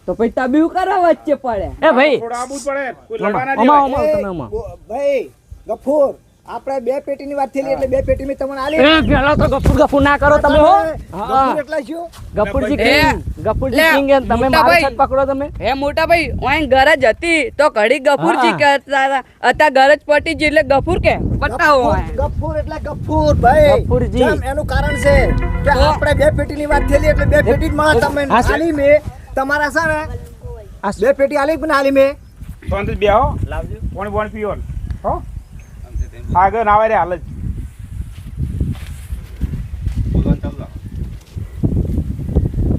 તો પછી તબીયું કરો વચ્ચે પડે એ ભાઈ થોડા આબુ પડે કોઈ લડાના ભાઈ ગફૂર આપણે બે પેટીની વાત થયેલી એટલે બે પેટી મેં તમને આલી એ પેલા તો ગફુર ના કરો તમે હો ગફૂર એટલા શું ગફુરજી કિંગ એમ તમે મારો સાથ પકડો તમે હે મોટા ભાઈ ઓય ગરજ હતી તો ઘડી ગફુરજી કરતા હતા અતા ગરજ પટી જી એટલે ગફુર કે બતાવો ગફૂર એટલે ગફૂર ભાઈ ગફુરજી. જેમ એનું કારણ છે કે આપણે બે પેટીની વાત થયેલી એટલે બે પેટી જ માં તમે આલી મે તમારા છે ને બે પેટી આલી પણ આલી મે શાંતિ બે હો લાવજો પાણી પાણી પીવો હો આગળ ના આવે રે હાલ જ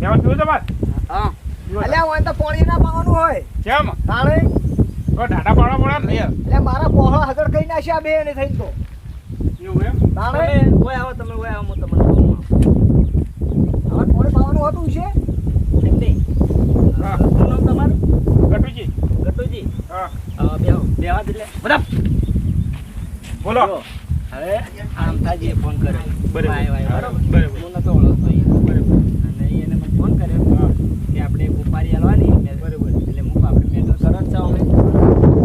મેં પીવું તમારે હા અલ્યા હોય તો પાણી ના પાવાનું હોય કેમ તાણે તો ઢાટા પાડવા પડે ને યાર એટલે મારા પોહળા હગર કઈ નાખ્યા બે ને થઈ તો એવું એમ તાણે ઓય આવો તમે ઓય આવો તમને કહું હવે પાણી પાવાનું હતું છે એમ નહીં હા શું નામ તમારું ગટુજી ગટુજી હા બેહો બેહવા એટલે બધા બોલો હવે આમ થાજી ફોન કર્યો બરાબર. ભાઈ ભાઈ બરાબર બરાબર. હું નતો ઓળખતો ઈ. બરાબર અને ઈ એને મને ફોન કર્યો હા કે આપણે ઉપાડી આલવાની બરાબર. એટલે હું આપણે મેટર સરસ છે અમે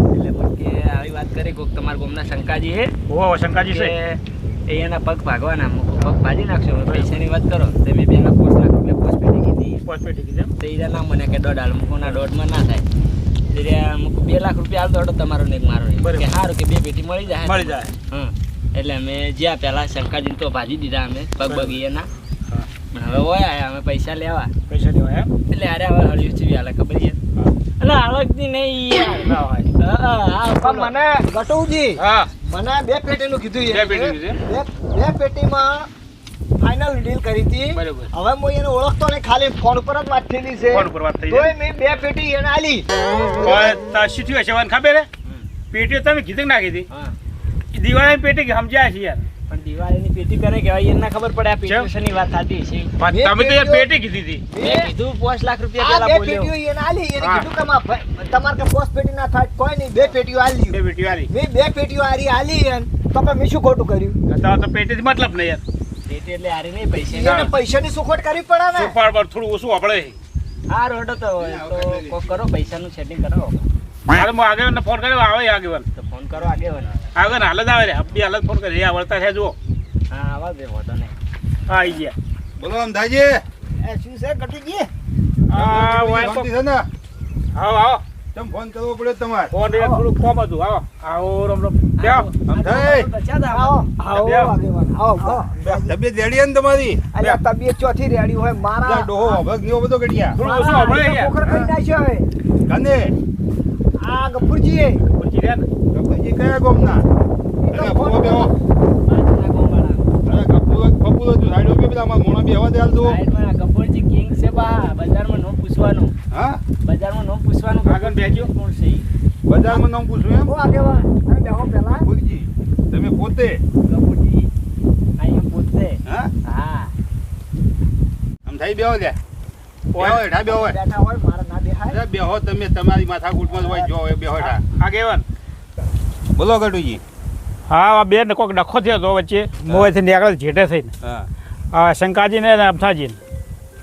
એટલે મને કે આવી વાત કરી કોક તમારા ગામના શંકાજી હે ઓહો શંકાજી છે એ એના પગ ભાગવાના હું કહું, પગ ભાજી નાખશો હવે પૈસાની વાત કરો તો મેં પહેલા 5 લાખ રૂપિયા પોસ્ટ પેટી કીધી પોસ્ટપેટી કીધું તો ઈરા ના મને કે દોઢ હાલ મૂકો ના દોઢમાં ના થાય એટલે મૂકું 2 લાખ રૂપિયા હાલ દોડો તમારો ને એક મારો નહીં બરાબર. કે સારું કે બે પેટી મળી જાય મળી જાય હા એટલે અમે જ્યાં પહેલા શંકાજીને તો ભાજી દીધા અમે પગ બગી એના હા પણ હવે હોય આયા અમે પૈસા લેવા પૈસા દેવા એમ એટલે અરે હવે હળિયું ચીવી હાલે ખબર છે હા એટલે હાલકતી નહીં યાર ના હોય પણ મને ગટુજી હા મને બે પેટીનું કીધું બે પેટીનું કીધું? બે પેટીમાં ફાઇનલ ડીલ કરી હતી બરાબર. હવે હું એને ઓળખતો ને ખાલી ફોન પર જ વાત થયેલી છે ફોન ઉપર વાત થઈ તોય જાય મેં બે પેટી એને આલી શું થયું હશે ખબર હે પેટીઓ તમે કીધું કે ના કીધી હા દિવાળી પેટી કે સમજ્યા છે યાર પણ દિવાળીની પેટી કરે કે હવે એને ખબર પડે આ પેટીશનની વાત થતી છે પણ તમે તો યાર પેટી કીધી હતી મેં કીધું 5 લાખ રૂપિયા આ પહેલા બે બોલ્યો પેટીઓ એને આલી એને હા. કીધું કે તમારે કે પોસ્ટ પેટી ના થાય કોઈ નહીં બે પેટીઓ આલી બે પેટીઓ આલી મેં બે પેટીઓ આલી એને તો પણ મેં શું ખોટું કર્યું તો પેટી મતલબ નહીં યાર પેટી એટલે હારી નહીં પૈસા એને પૈસાની સુખોટ કરવી પડે ને સુપાડ પર થોડું ઓછું આપણે આ રોડો તો કોક કરો પૈસાનું સેટિંગ કરો હાલ હું આગેવાનને ફોન કર્યો આવે આગેવાન તો ફોન કરો આગેવાન આગળ હાલ જ આવે રે અબી હાલ જ ફોન કરી આવડતા છે જુઓ હા આવા દે વાંધો નહીં હા આવી ગયા બોલો અમદાજી એ શું છે ગટુજી હા વાય તો છે ને આવો આવો તમે ફોન કરવો પડે તમારે ફોન એ થોડું કોમ હતું આવો આવો રમ રમ બેહો અમદાઈ આવો આવો બે. આગેવાન આવો તબિયત રેડી છે ને તમારી અલ્યા તબિયત ચોથી રેડી હોય મારા ડોહો અભગ નીવો બધો ગડિયા થોડું ઓછું આપણે યાર પોખર કરી નાખ્યો હવે કને આ ગફુરજી પૂછી રહ્યા ને ગપુજી કયા ગોમના અરે ફોન બેહો અરે કપૂર તું સાઈડ ઉપર પેલા અમારા મોણા બેહવા દે હાલ તું ગબ્બરજી કિંગ છે બા બજારમાં નો પૂછવાનું હા બજારમાં નો પૂછવાનું આગળ બેસજો. કોણ છે ઈ? બજારમાં નામ પૂછ્યું એમ હું આગેવાન તમે બેહો પહેલા ગપુરજી તમે પોતે ગબ્બરજી અહીંયા પોતે હા હા આમ થઈ બેહો લે બેહો હેઠા બેહો બેઠા હોય મારા ના બેહાય અરે બેહો તમે તમારી માથાકૂટમાં જ હોય જો હવે બેહો હેઠા આગેવાન બોલો ગટુજી હા આ બેન કોઈક ડખો થયો હતો વચ્ચે મોએથી નીકળે જેઠે થઈને હા આ શંકાજીને અને અમથાજીને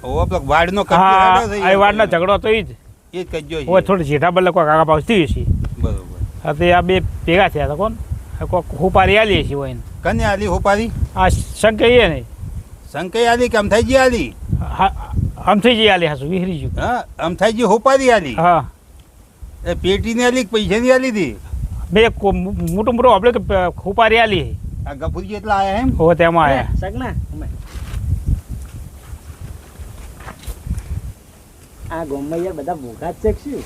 ઓ પેલો વાડનો કજ્જો હા હેડો થઈ આ વાડનો ઝઘડો તો ઈ જ એ જ કજ્જો છે ઓય થોડી જેઠા બદલે કોઈક આગા પાછ થયું છે બરોબર હા તે આ બે ભેગા થયા હતા કોણ કોઈક હુપારી આલી છે હોય કને આલી હોપારી આ શંકે એ નહીં સંકઈ આલી કે અમથાઈજી આલી અમથીજી આલી હાસુ વિહરી ગયું હા અમથાઈજી હોપારી આલી હા એ પેટીની આલી કે પૈસાની આલી હતી બે મોટું મોટું આપણે કે હુપારી આલી આ ગફુરજી એટલા આયા એમ હો તેમાં આયા સગના અમે આ ગોમૈયા બધા ભૂખા જ છે કે શું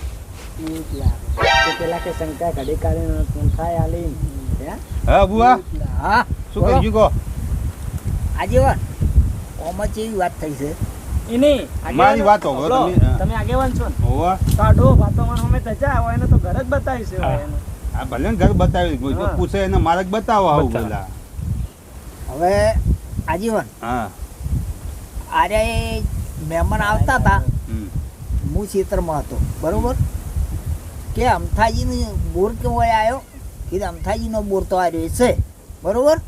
ઈ જ લાગે. તો પેલા કે શંકા ઘડી કાઢીને પૂંછાય આલી હે હા બુઆ હા શું કહી કહો આગેવાન ઓમાં જેવી વાત થઈ છે એની મારી વાત હોભળો હોભળો, તમે, હા. તમે આગેવાન છો ને હોવા કાઢો વાતોમાં અમે તજા હોય એને તો ઘર જ બતાવ્યું છે હવે એનું. આ ભલે ને ઘર બતાવી કોઈ જો હા. પૂછે એને મારે જ બતાવો આવું બતાવો. પેલા હવે આજીવન હા આરે મહેમાન આવતા હતા હમ. હું ખેતરમાં હતો બરોબર કે અમથાજીનો બોર કેવો આવ્યો કીધું અમથાજીનો બોર તો આવ્યો છે બરોબર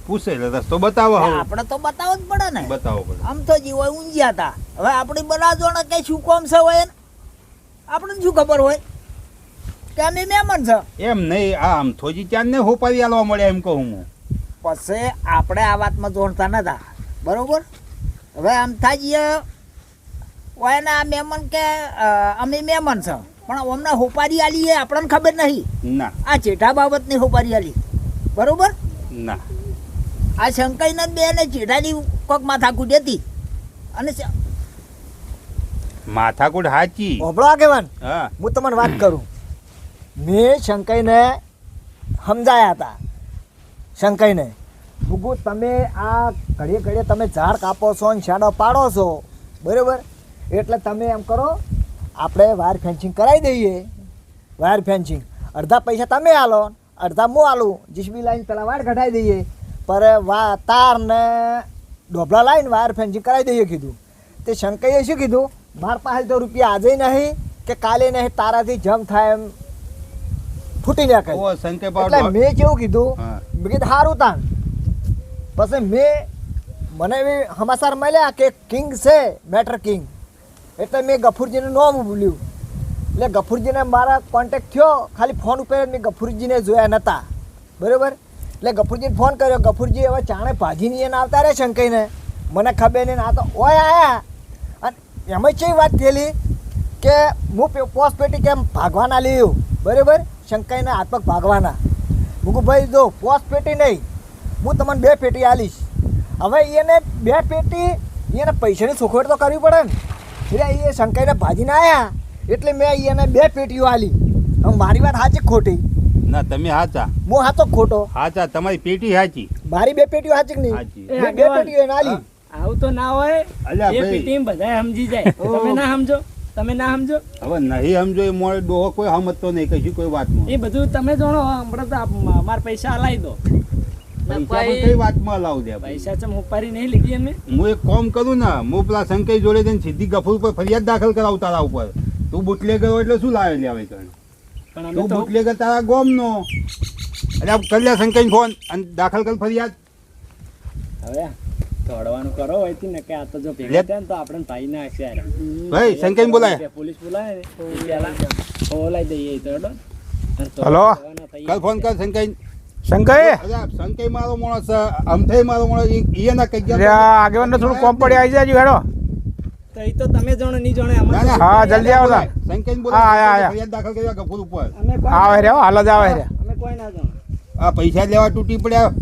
પૂછે એટલે રસ્તો બતાવો આવું આપણે તો બતાવવો જ પડે ને બતાવો પડે આમ તો જીવો ઊંઝ્યા હતા હવે આપણી બનાવજો ને કઈ શું કોમ છે હોય ને આપણને શું ખબર હોય કે અમે મહેમાન છે. એમ નહીં આ અમથોજી ચાંદને હોપારી આલવા મળે એમ કહું હું. પછી આપણે આ વાતમાં જોડતા નતા બરોબર. હવે અમથાજીએ ઓયના આ મહેમાન કે અમે મહેમાન છે પણ અમને હોપારી આલી એ આપણને ખબર નહીં. ના આ ચેઠા બાબતની હોપારી આલી બરોબર. ના આ શંકાઈના બે ને ચેઠાની કોક માથાકૂટ હતી અને માથાકૂટ હાચી. હોભળો આગેવાન, હા હું તમને વાત કરું. મેં શંકાઈને સમજાયા હતા. શંકાઈને ભૂગુ તમે આ ઘડીએ ઘડીએ તમે ઝાડ કાપો છો અને શાડો પાડો છો બરાબર, એટલે તમે એમ કરો આપણે વાયર ફેન્સિંગ કરાવી દઈએ. વાયર ફેન્સિંગ અડધા પૈસા તમે આલો, અડધા હું આલું. જીસીબી લાઈન પેલા વાયર કઢાવી દઈએ, પર તાર ને ડોબલા લાવીને વાયર ફેન્સિંગ કરાવી દઈએ કીધું. તે શંકાઈએ શું કીધું, મારા પાસે તો રૂપિયા આજે નહીં કે કાલે નહીં, તારાથી જમ થાય એમ ફૂટી નાખે. ઓ સંકે એટલે મેં કેવું કીધું, હા. મેં કીધું સારું તાન. પછી મને એવી સમાચાર મળ્યા કે કિંગ છે, મેટર કિંગ. એટલે મેં ગફુરજીનું નામ બોલ્યું. એટલે ગફુરજીને મારા કોન્ટેક્ટ થયો, ખાલી ફોન ઉપર મેં ગફુરજીને જોયા નહોતા બરાબર. એટલે ગફુરજીને ફોન કર્યો. ગફુરજી હવે ચાણે ભાજીની એને આવતા રહે શંકાઈને, મને ખબર નહીં. આ તો ઓય આયા અને એમાં કેવી વાત થયેલી કે હું પોસ્ટ પેટી કેમ ભાગવાના લીધું બરાબર. શંકાઈને હાથ પગ ભાગવાના. મૂકું ભાઈ જો પોસ્ટ પેટી નહીં, હું તમને 2 પેટી આલીશ. હવે એને 2 પેટી એને પૈસાની સુખવટ તો કરવી પડે ને. એટલે એ શંકાઈને ભાજીને આવ્યા એટલે મેં એને 2 પેટીઓ આલી. હવે મારી વાત સાચી ખોટી? ના તમે હાચા. હું સાચો ખોટો? હાચા, તમારી પેટી હાચી. મારી 2 પેટીઓ સાચી કે નહીં? હાચી. મેં 2 પેટીઓ એને આલી. આવું તો ના હોય. અલ્યા એ ભાઈ. પીટીમાં બધા સમજી જાય. તમે ના સમજો, તમે ના સમજો. હવે નહીં સમજો એ મોડે ડોહો કોઈ સમજતો નહીં કશું કોઈ વાતમાં. એ બધું તમે જાણો. હમણાં તો મારા પૈસા હલાવી દો. પૈસા પણ કઈ વાતમાં લાવ દે ભાઈ. પૈસા ચમ ઉપાડી નહીં લીધી અમે. હું એક કામ કરું ને, હું પેલા સંકઈ જોડે જઈને સીધી ગફુર ઉપર ફરિયાદ દાખલ કરાવું તારા ઉપર. તું બુટલેગર હોય એટલે શું લાવે લે આવે કણ? પણ અમે તું તો બુટલેગર તારા ગોમનો. અરે કરી લે સંકઈ ફોન અને દાખલ કર ફરિયાદ. હવે દોડવાનું કરો હોય ને કે આ તો જો લે. ભેગા થયા ને તો આપણે ભાઈ ના આખે આરે. ભાઈ સંકઈ બોલાય. પોલીસ બોલાય ને એ પહેલા બોલાઈ દઈએ તો હેડો. અને તો હલો? જવાના થઈએ. કર ફોન કર સંકઈ. શંકાએ અરે સંકઈ મારો માણસ છે, અમથઈ મારો માણસ. ઈયના કઈ અરે આ આગેવાનને થોડું કોમ પડી આવી જાજો હેડો. તો એ તો તમે જાણો નહીં જાણે ના, અમારે ના. હા, જલ્દી આવો તાર. સંકઈ હા, બોલાય. આયા. ફરિયાદ દાખલ કર્યા ગફુર ઉપર. અમે કોઈ આવે રે હાલ જ આવે રે. અમે કોઈ ના જાણો. આ પૈસા લેવા તૂટી પડ્યા.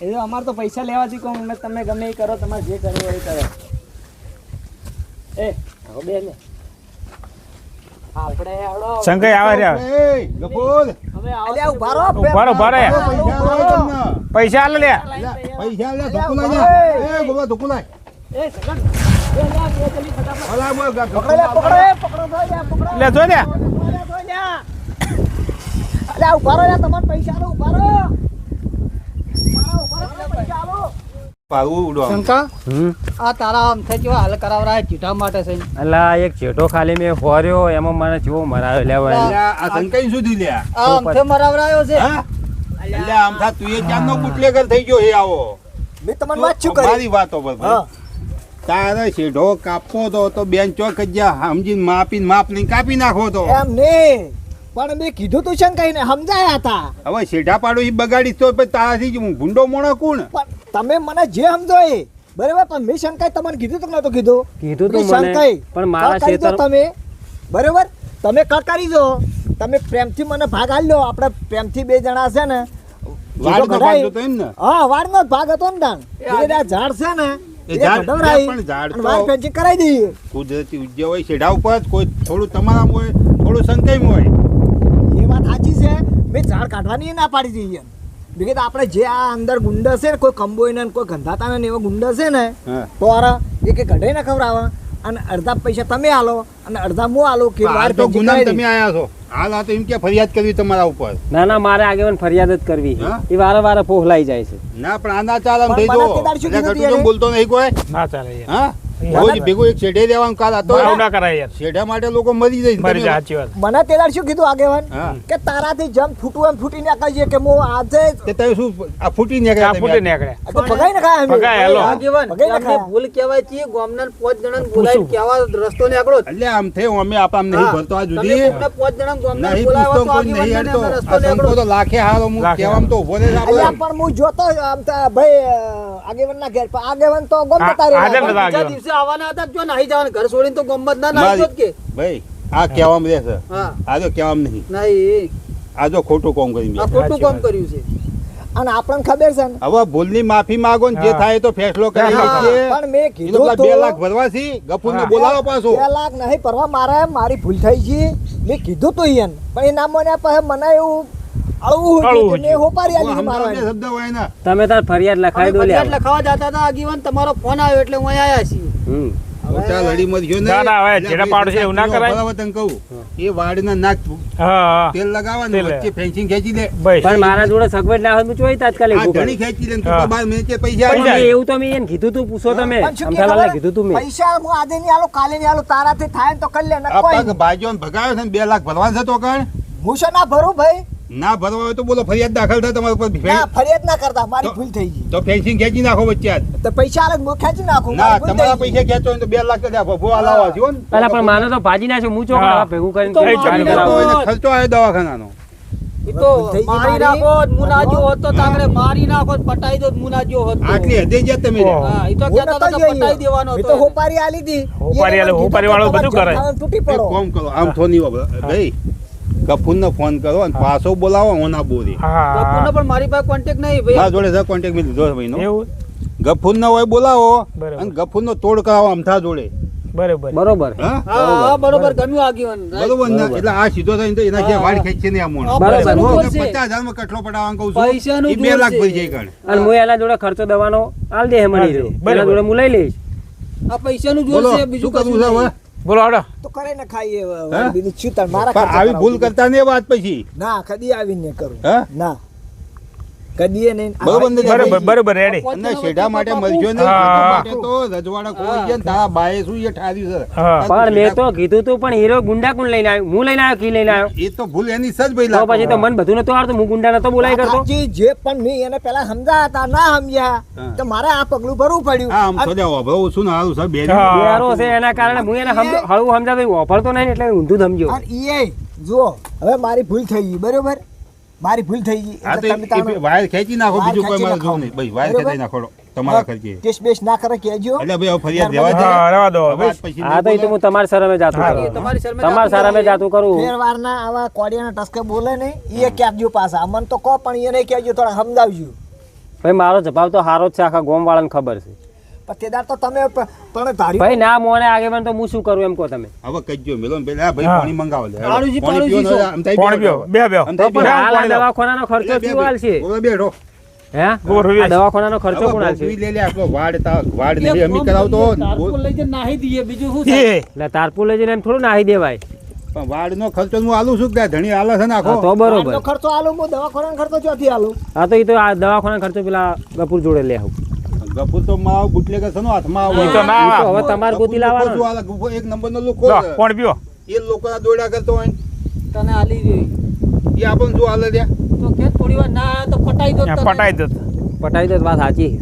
એ તો અમારે તો પૈસા લેવાથી કહું અમે તમે ગમે એ કરો, તમારે જે કરવું હોય એ કરો. એ હવે બે લે આપણે હેડો. શંકાએ આવે રે. એ, ગફુર. હવે આવો અલ્યા ઉભા રહો. ઉભા રહો, ઉભા રહો. પૈસા લાવો તમને. પૈસા હાલ લે. પૈસા લે, ધોકું લાય લે. એ, ગોબા, ધોકું લાય. એ સગન બે લે બે જલ્દી ફટાફટ. અલા, બોલ, પકડો લે, પકડો લે, પકડો તો લે, પકડો. લે જો લે. અલ્યા ઉભા રહો લે, તમારે પૈસા આલો, ઉભા રહો. ઉભા રહો, પૈસા આલો. પાડવું ઉડવા. શંકા આ તારા આમ થઈ જેવા હાલ કરાવરા ચીઠા માટે છે. અલા એક ચેટો ખાલી મેં ફોર્યો એમાં મને જેવો મરાયો લેવાય. અલ્યા, આ સંકઈ સુધી લ્યા. આ આમથે મરાવરાયો છે. હા? અલ્યા, આમ થા તું એ ચાંદનો બુટલેગર થઈ ગયો હે આવો. મેં તમને વાત શું કરી? મારી વાતો પર ભાઈ. હા. તારે શેઢો કાપવો તો બેન ચોક જ સમજીને માપીને માપ લઈને કાપી નાખો તો. એમ નહીં, પણ મેં કીધું તું શંકાઈને સમજાયા હતા. હવે શેઢા પાડો એ બગાડીશ તો પછી તારાથી જ હું ભૂંડો મોણો કોણ? પણ તમે મને જે સમજો એ બરાબર, પણ મેં શંકાઈ તમને કીધું તો નતું કીધું? કીધું તું કે મને, શંકાઈ, પણ મારા કળકારી દો ખેતર- તમે બરાબર, તમે કળકારી દો, તમે પ્રેમથી મને ભાગ આલી લો. આપણે પ્રેમથી 2 જણા છે ને વાડ જીરો તો કઢાઈ. બાંધતો એમ ને? હા, વાડનો જ ભાગ હતો ને તાન. એટલે આ ઝાડ છે ને એ એ ઝાડ- કઢવરાઈ પણ ઝાડ અને તો- વાડ ફેન્સિંગ કરાવી દઈએ. કુદરતી ઉજ્જય હોય શેઢા ઉપર જ, કોઈ થોડું તમારા હોય થોડું સંકઈમાં હોય. એ વાત સાચી છે. મેં ઝાડ કાઢવાની ના પાડી દઈએ. બીજું આપણે જે આ અંદર ગુંડા છે ને, કોઈ કંબોઈને ને કોઈ ગંધાતા ને એવા ગુંડા છે ને, હા. તો આરા એક કઢાઈ ના ખવડાવે અને અડધા પૈસા તમે આલો અને અડધા હું આલો કે હાલ વાડ તો ફેન્સિંગ ગુનામ કરાવી તમે દઈએ. આયા છો. હાલ આ તો એમ કે ફરિયાદ કરવી તમારા ઉપર. ના ના મારે આગેવાન ફરિયાદ જ કરવી. હા? એ વારે વારે પોહલાઈ જાય છે. ના પણ આના ચાલ આમ પણ થઈ મને જો. તે દાડ શું એટલે કીધું ઘટું તો તું બોલતો નહીં કોઈ. ના ચાલે યાર. હા રોજ ભેગું એક શેઢે દેવાનું કાલ હતો આવું ના કરાય યાર શેઢા માટે લોકો મરી જાય મારી તમે- સાચી વાત મને તેદાર શું કીધું આગેવાન હા. કે તારાથી જમ ફૂટવું એમ ફૂટી નાખાય છે કે હું આજે તે તમે શું આ ફૂટી આ નીકળ્યા ફૂટે તમે? નીકળ્યા તો ભગાઈ નખાય અમે. ભગાય, હાલો. આગેવાન ભગાઈ એમને નખાય. ભૂલ કહેવાય છે ગામના 5 જણાને બોલાવી કેવા રસ્તો નીકળો એટલે આમ થયું અમે આપામ નહીં ભરતો આ તમે જુદી કોકને 5 જણા ગામના નહીં બોલાવ્યા પૂછતો તો કોઈ નહીં આગેવાનને હેડતો. રસ્તો આ સંતો નીકળો તો લાખે હારો હું લાખે કહેવામાં તો ઉભો રહે છે અલ્યા આપણે. પણ હું જોતો આમ તો ભાઈ આગેવાન ના ઘેર પણ આગેવાન તો ગમ હા, જતા રહ્યા. હાજર નતા. બીજા આગેવાન. દિવસે આવવાના હતા જો નાહી જવાના ઘર છોડીને તો ગમત ના નાહી જોત કે ભાઈ આ કહેવામાં રહે છે હા આ તો કહેવામાં નહીં નહીં આ જો ખોટું કામ કરી આ મેં. ખોટું કામ કર્યું છે અને આપણને ખબર છે ને હવે ભૂલની માફી માંગો ને જે હા. થાય તો ફેસલો કરી હા. નાખીએ. પણ મેં એનો કીધું પેલા તો 2 લાખ ભરવા છે ગફુરને હા. બોલાવો પાછો 2 લાખ નહીં પરવા મારી ભૂલ થઈ છે મેં કીધું તો ઈયન પણ એ ના મને પછી મને એવું અળવું અળવું હતું કે મેં હોપારી આલી સમજાવો મારવાની. બે શબ્દ હોય ને તમે તાર ફરિયાદ લખાઈ દો અમે લે ફરિયાદ લખાવા જતા હતા આગેવાન તમારો ફોન આવ્યો એટલે હું અહીંયા આવ્યા છીએ ખોટા લડી મત ગયો ને. ના, ના, હવે એટલે જેને બે પાડો છે એવું ના કલાક કરાય. બરાબર તને કહું એ વાડના નાક હા હા તેલ લગાવવાનું તેલ. વચ્ચે ફેન્સિંગ ખેંચી દે બસ પણ મારા જોડે સગવડ ના હોય તો ચોઈ તાત્કાલિક આ ઊભું ધણી કરું. ખેંચી લે ને તું હા. તો 12 મિનિટે પૈસા પણ આપી મેં દે. એવું તો મેં એને કીધું તું પૂછો તમે પણ શું કે અમથાલાલને ખબર? કીધું તું મેં પૈસા હું આજે નહીં આલું કાલે નહીં આલું તારાથી થાય ને તો કરી લે ને આ કોઈ પગ ભાઈઓને ભગાવ્યો છે ને 2 લાખ ભરવાનો છે તો કણ હું શું ના ભરું ભાઈ ના ભરવા હોય તો બોલો ફરિયાદ દાખલ થાય તમારા ઉપર ના ફરિયાદ ના કરતા મારી તો- ભૂલ થઈ ગઈ તો ફેન્સિંગ ખેંચી નાખો વચ્ચે આજ. તો પૈસા આલે હું ખેંચી નાખું ના મારી ભૂલ તમારા થઈ ગઈ. પૈસા ખેંચો હોય તો 2 લાખ તો ત્યાં ભભો હલાવવા જો ને. પેલા પણ માને તો ભાજી નાખ્યો હું ચોક હા. લાવા ભેગું કરીને તો ચાલુ મારી કરાવું. નાખો. એને ખર્ચો આવ્યો દવાખાનાનો એ તો ભૂલ થઈ ગઈ મારી મારી. નાખો હું ના જો હોત તો તાંગડે મારી નાખો પટાઈ દો હું ના જો હોત તો. આટલી હદે જ તમે ઓહ. હા એ તો હું કહેતા નતો હતા કે જોઈ પટાઈ દેવાનો મેં હતો તો એને. હોપારી આલી દી હોપારી આલે, હોપારી વાળો બધું કરે. તૂટી એક પડો કામ કરો આમ થોની ભાઈ ગફુરને ફોન કરો અને પાછો બોલાવો ઓના બોરી હા ગફુરનો પણ મારી પાસે કોન્ટેક્ટ નહીં ભાઈ મારા જોડે કોન્ટેક્ટ મેં લીધો છે ભાઈનો એવું ગફુરને હોય બોલાવો બરાબર. અને ગફુરનો તોડ કરાવો અમથા જોડે બરોબર બરોબર હા હા હા બરોબર ગમ્યું આગેવાન બરોબર ને એટલે આ સીધો થઈને તો એના જે વાડ ખેંચશે નહીં આ મોણ હા, બરોબર. પૈસાનું હો. જોર છે. 50,000 માં કટલો પડાવવાનું કહું પૈસાનું છું એ 2 જોર લાખ છે. ભરી જાય કણ અને હું એના જોડે ખર્ચો દવાનો આલ દે મળી રહ્યો બરાબર. એના જોડે હું લઈ લઈશ આ પૈસાનું જોર બોલો છે શું બીજું કરવું કશું છે હવે નહીં. બોલો હાડો તો કરે ને ખાઈએ હા? બીજું શું તાર મારા પણ ખર્ચા આવી ભૂલ કરાવું. કરતા નહીં વાત પછી ના કદી આવીને કરું હા ના કદી નહીં બરોબર ને? બરોબર બરોબર રેડી અને શેઢા માટે મળજો ને હા. શેઢા માટે તો રજવાડા કોઈ ગયા ને તારા બાએ શું એ ઠાર્યું છે હા. પણ મેં તો કીધું તું પણ હીરો ગુંડા કોણ લઈને આવ્યો હું લઈને આવ્યો કી લઈને આવ્યો એ તો ભૂલ એની સજ ભાઈ તો પછી તો મને બધું નતું આવડતું હું ગુંડા નતો બોલાય કરતો સાચી જે પણ મેં એને પેલા સમજાયા હતા ના સમજ્યા હા. તો મારે આ પગલું ભરવું પડ્યું હા આમ સજા વાપરવું શું ને હારું સાહેબ બે હા. બેરો છે એના કારણે હું એને હળવું સમજાવી વાપરતો નહીં એટલે ઊંધું સમજ્યો અને એ જુઓ હવે મારી ભૂલ થઈ ગઈ બરોબર મારી ભૂલ થઈ ગઈ હા તો એટલે તમે તાનો એ વાયર ખેંચી નાખો વાયર બીજું કોઈ મારે ખેંચી જોવું નહીં ભાઈ વાયર બરોબર? ખેંચી નાખો તમારા ખર્ચે કેસ બેસ ના કરે કહેજો એટલે ભાઈ હવે ફરિયાદ દેવા હા જાય રહેવા દો હવે આજ પછી હા તો એ તો હું તમારી શરમે જાતું હા. કરું તમારી શરમે તમારી શરમે જાતું કરું ફેરવારના આવા કોડિયાના ટસકે બોલે નહીં એ કહેજો પાછા અમને તો કહો પણ એને કહેજો થોડા સમજાવજો ભાઈ મારો જવાબ તો સારો જ છે આખા ગોમ વાળાને ખબર છે પણ તેદાર તો તમે પણ ધાર્યું ભાઈ ના મોને આગેવાન તો હું શું કરું એમ કહો તમે હવે કહેજો મેલો ને પેલા ભાઈ હા. પાણી મંગાવો લે પાણીજી, પાણી પીવો ને પાણીજી આમ થાય કોણ પીવો બે બે આમ તો થાય પણ પીવો. હાલ આ દવાખાનાનો ખર્ચો એટલે બે શું હાલ છે હવે બેઠો હે ગોર આ દવાખાનાનો ખર્ચો હવે કોણ હાલ છે ભોગવી લે લે આપણો વાડ એક નહીં અમી કામ કરાવતો કરીએ, તારપુર લઈ જઈને નાહી દઈએ બીજું શું થાય? એ એટલે તારપુર લઈ જઈને એમ થોડું નાહી દેવાય પણ વાડનો ખર્ચો હું આલું છું કે ધણી આલે છે ને હા, તો આખો બરોબર આટલો ખર્ચો આલું હું દવાખાનાનો ખર્ચો ચોથી આલું હા તો એ તો આ દવાખાના ખર્ચો પેલા ગપુર જોડે લે આવું ગફુર તો માવ બુટલેગર છે નો હાથમાં ઈ તો આવે ના એ તો હવે તમારે ગોતી લાવવાનો ગફુર શું આલે? ગફુર એક નંબરનો લુખો લો, છે. કોણ પીવો એ લોકોના દોડ્યા કરતો હોય ને, તને આલી જોઈ એ આપણને શું હાલે ત્યાં તો કે થોડી વાર ના આવે તો પટાઈ દો તને. પટાઈ દો પટાઈ દો તો વાત સાચી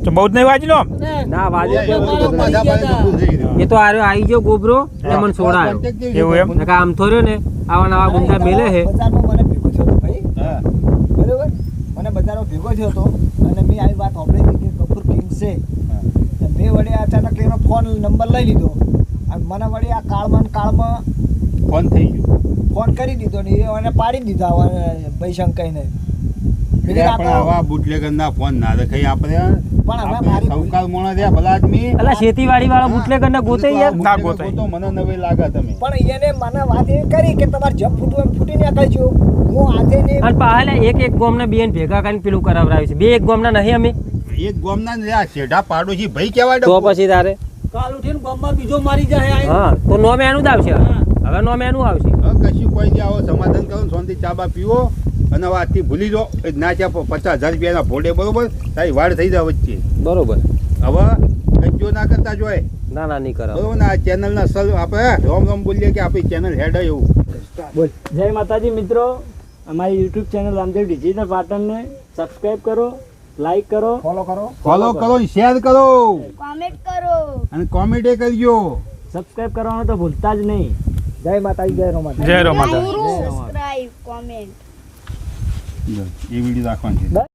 તો બહુ જ નહીં વાંચી લો ને, ના વાજે એ તો મારા પાછા મરી ગયા પાછા થઈ ગયું. એ તો આર્યો આવી ગયો ગોબરો એટલે મને છોડાયો Contact જેવી એવું એમ? છે. નકા આમ થોર્યો ને આવા નવા ગુંડા મેલે છે બજારમાં મને ભેગો થયો હતો ભાઈ હા. બરોબર મને બજારમાં ભેગો થયો હતો અને મેં આવી વાત સાંભળી હતી કે કપૂર કિંગ છે તો મેં વળી અચાનક એનો ફોન નંબર લઈ લીધો અને મને વળી આ કાળમાં ફોન થઈ ગયું ફોન કરી દીધો ને એ એને પાડી દીધા ભાઈ શંકાઈને એટલે આપણે આવા બુટલેગર ના ફોન ના રખાય આપણે પણ હવે આપણે મારી સૌકાર મોણા રહ્યા ભલા આદમી અલા ખેતીવાડી વાળો બુટલેગર ને ગોતે યાર ના બુટલેગર ગોતાય. ગોતો મને નવી લાગે તમે પણ એને મને વાત એવી કરી કે તમારે જબ ફૂટવું એમ ફૂટી નીકળજો હું આજે ને અને પાહલે એક ગોમને બેન ભેગા કરીને પેલું કરાવરાવ્યું છે બે એક ગોમના નહીં અમે એક ગોમના ને આ શેઢા પાડોશી ભાઈ કેવાય તો ડબ્બો. પછી તારે કાલ ઉઠીને ગામમાં બીજો મારી જાય આઈને. હા તો નોમ એનું જ આવશે હવે નોમ એનું આવશે હવે કશું કોઈ નહીં આવો સમાધાન કરો ને શાંતિ ચા બા પીવો અને હવે આજથી ભૂલી જાઓ એ ના ચા 50,000 રૂપિયાના ભોડે બરોબર તારી વાડ થઈ જાય વચ્ચે બરોબર હવે કજો વિડીયો ના કરતા જોય ના ના નહીં કરો બરોબર ને આ ચેનલ ના સલ આપણે રોમ રોમ બોલીએ કે આપણી ચેનલ હેડ એવું બોલ જય માતાજી મિત્રો, અમારી યુટ્યુબ ચેનલ રામદેવ ડિજિટલ પાટણને સબસ્ક્રાઇબ કરો, લાઈક કરો, ફોલો કરો. ફોલો કરો શેર કરો કોમેન્ટ કરો. અને કોમેન્ટ કરજો. સબસ્ક્રાઇબ કરવાનું તો ભૂલતા જ નહીં. જય માતાજી, જય રોમાતા. જય રો માતા. Subscribe, comment. એ વિડીયો રાખવાનું છે.